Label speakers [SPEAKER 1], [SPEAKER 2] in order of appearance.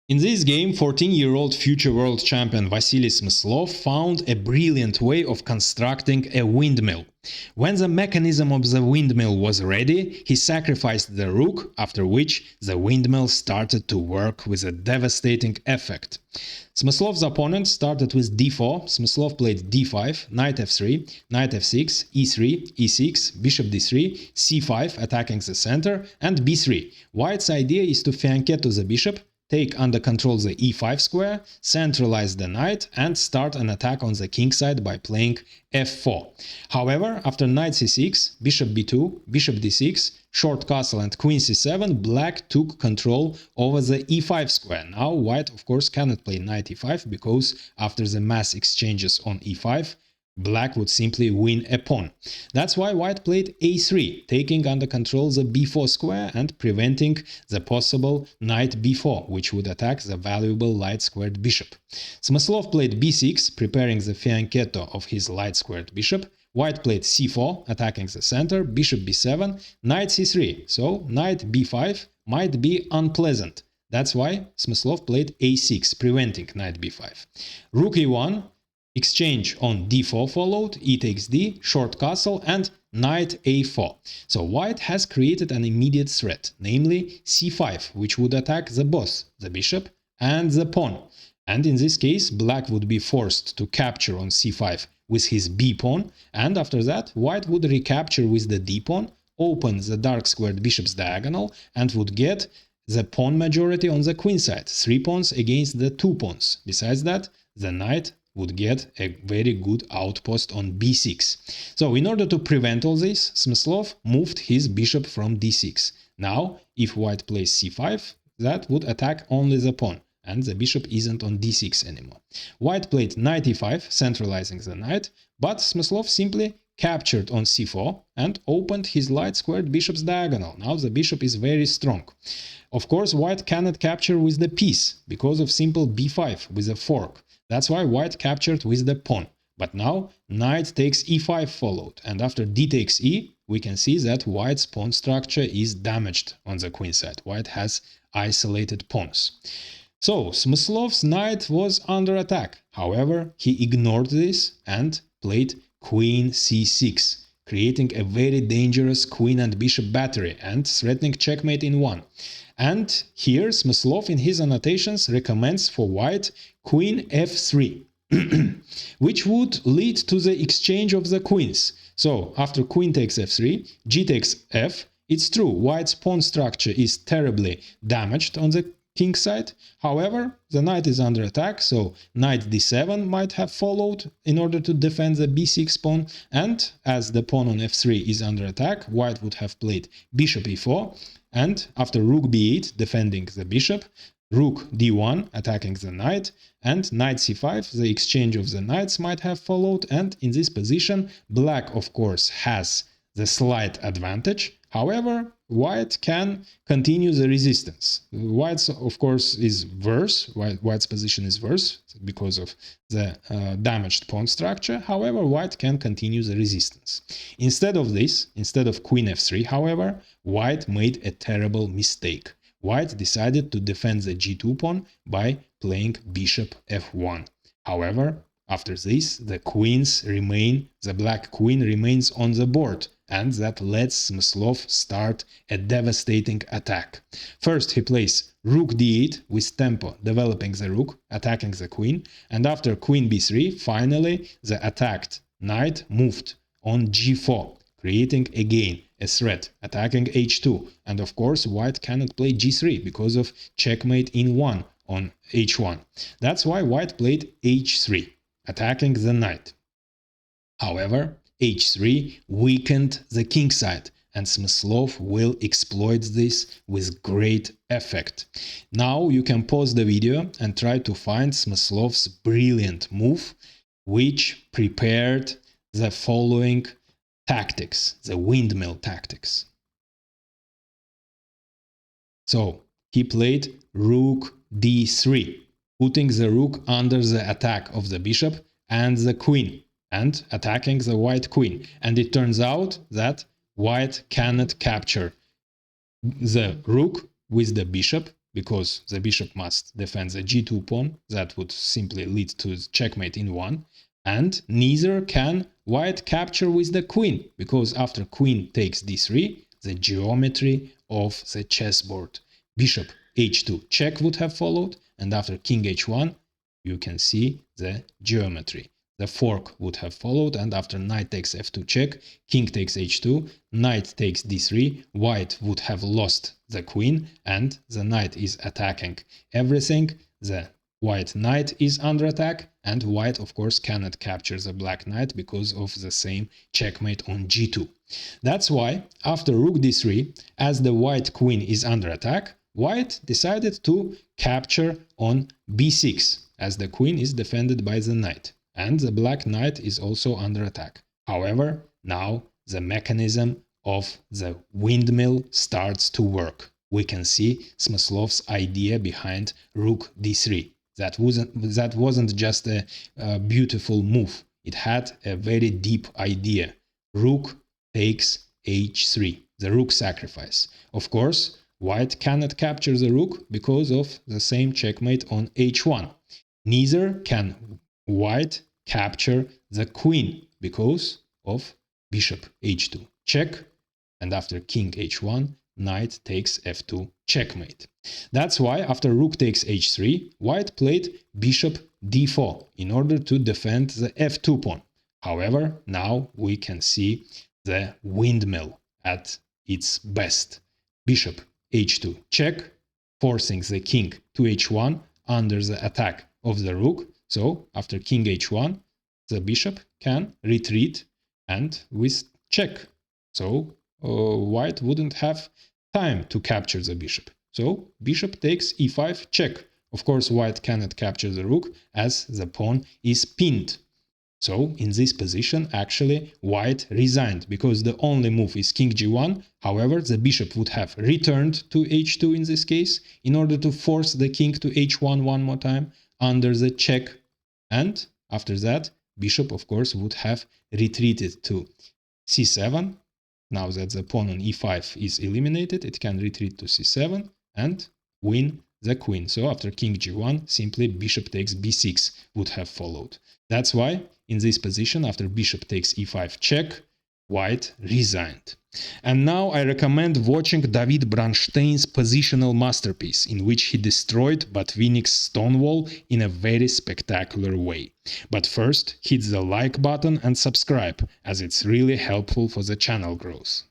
[SPEAKER 1] In this game, 14-year-old future world champion Vasily Smyslov found a brilliant way of constructing a windmill. When the mechanism of the windmill was ready, he sacrificed the rook, after which the windmill started to work with a devastating effect. Smyslov's opponent started with d4, Smyslov played d5, knight f3, knight f6, e3, e6, bishop d3, c5 attacking the center, and b3. White's idea is to fianchetto the bishop, take under control the e5 square, centralize the knight, and start an attack on the king side by playing f4. However, after knight c6, bishop b2, bishop d6, short castle and queen c7, black took control over the e5 square. Now white of course cannot play knight e5 because after the mass exchanges on e5, black would simply win a pawn. That's why white played a3, taking under control the b4 square and preventing the possible knight b4, which would attack the valuable light-squared bishop. Smyslov played b6, preparing the fianchetto of his light-squared bishop. White played c4, attacking the center, bishop b7, knight c3, so knight b5 might be unpleasant. That's why Smyslov played a6, preventing knight b5. Rook e1, exchange on d4 followed, e takes d, short castle, and knight a4. So white has created an immediate threat, namely c5, which would attack both the bishop and the pawn. And in this case, black would be forced to capture on c5 with his b pawn, and after that, white would recapture with the d pawn, open the dark squared bishop's diagonal, and would get the pawn majority on the queen side, 3 pawns against the 2 pawns. Besides that, the knight would get a very good outpost on b6. So in order to prevent all this, Smyslov moved his bishop from d6. Now, if white plays c5, that would attack only the pawn, and the bishop isn't on d6 anymore. White played knight e5, centralizing the knight, but Smyslov simply captured on c4 and opened his light-squared bishop's diagonal. Now the bishop is very strong. Of course, white cannot capture with the piece because of simple b5 with a fork. That's why white captured with the pawn. But now knight takes e5 followed, and after d takes e, we can see that white's pawn structure is damaged on the queen side. White has isolated pawns. So Smyslov's knight was under attack. However, he ignored this and played queen c6, creating a very dangerous queen and bishop battery and threatening checkmate in one. And here Smyslov in his annotations recommends for white queen f3, which would lead to the exchange of the queens. So after queen takes f3, g takes f. It's true, white's pawn structure is terribly damaged on the king side. However, the knight is under attack, so knight d7 might have followed in order to defend the b6 pawn, and as the pawn on f3 is under attack, white would have played bishop e4, and after rook b8 defending the bishop, rook d1 attacking the knight, and knight c5, the exchange of the knights might have followed, and in this position black of course has the slight advantage. However, white can continue the resistance. White's of course is worse, white's position is worse because of the damaged pawn structure. However, white can continue the resistance. Instead of this, instead of queen f3, however, white made a terrible mistake. White decided to defend the g2 pawn by playing bishop f1. However, after this, the black queen remains on the board, and that lets Smyslov start a devastating attack. First he plays rook d8 with tempo, developing the rook, attacking the queen, and after queen b3, finally the attacked knight moved on g4, creating again a threat, attacking h2, and of course white cannot play g3 because of checkmate in 1 on h1. That's why white played h3, attacking the knight. However, h3 weakened the king side, and Smyslov will exploit this with great effect. Now you can pause the video and try to find Smyslov's brilliant move, which prepared the following tactics, the windmill tactics. So he played rook d3, putting the rook under the attack of the bishop and the queen, and attacking the white queen. And it turns out that white cannot capture the rook with the bishop because the bishop must defend the g2 pawn. That would simply lead to checkmate in 1. And neither can white capture with the queen, because after queen takes d3, the geometry of the chessboard. Bishop h2 check would have followed, and after king h1, you can see the geometry. The fork would have followed, and after knight takes f2 check, king takes h2, knight takes d3, white would have lost the queen, and the knight is attacking everything. The white knight is under attack, and white of course cannot capture the black knight because of the same checkmate on g2. That's why after rook d3, as the white queen is under attack, white decided to capture on b6, as the queen is defended by the knight, and the black knight is also under attack. However, now the mechanism of the windmill starts to work. We can see Smyslov's idea behind rook d3. That wasn't just a beautiful move. It had a very deep idea. Rook takes h3, the rook sacrifice. Of course, white cannot capture the rook because of the same checkmate on h1. Neither can white capture the queen because of bishop h2 check, and after king h1, knight takes f2 checkmate. That's why after rook takes h3, white played bishop d4 in order to defend the f2 pawn. However, now we can see the windmill at its best. Bishop h2 check, forcing the king to h1 under the attack of the rook. So after king h1, the bishop can retreat and with check. So white wouldn't have time to capture the bishop. So bishop takes e5 check. Of course, white cannot capture the rook as the pawn is pinned. So in this position, actually, white resigned because the only move is king g1. However, the bishop would have returned to h2 in this case in order to force the king to h1 one more time under the check. And after that, bishop, of course, would have retreated to c7. Now that the pawn on e5 is eliminated, it can retreat to c7 and win the queen. So after king g1, simply bishop takes b6 would have followed. That's why in this position, after bishop takes e5 check, white resigned. And now I recommend watching David Bronstein's positional masterpiece, in which he destroyed Botvinnik's stone wall in a very spectacular way. But first, hit the like button and subscribe, as it's really helpful for the channel growth.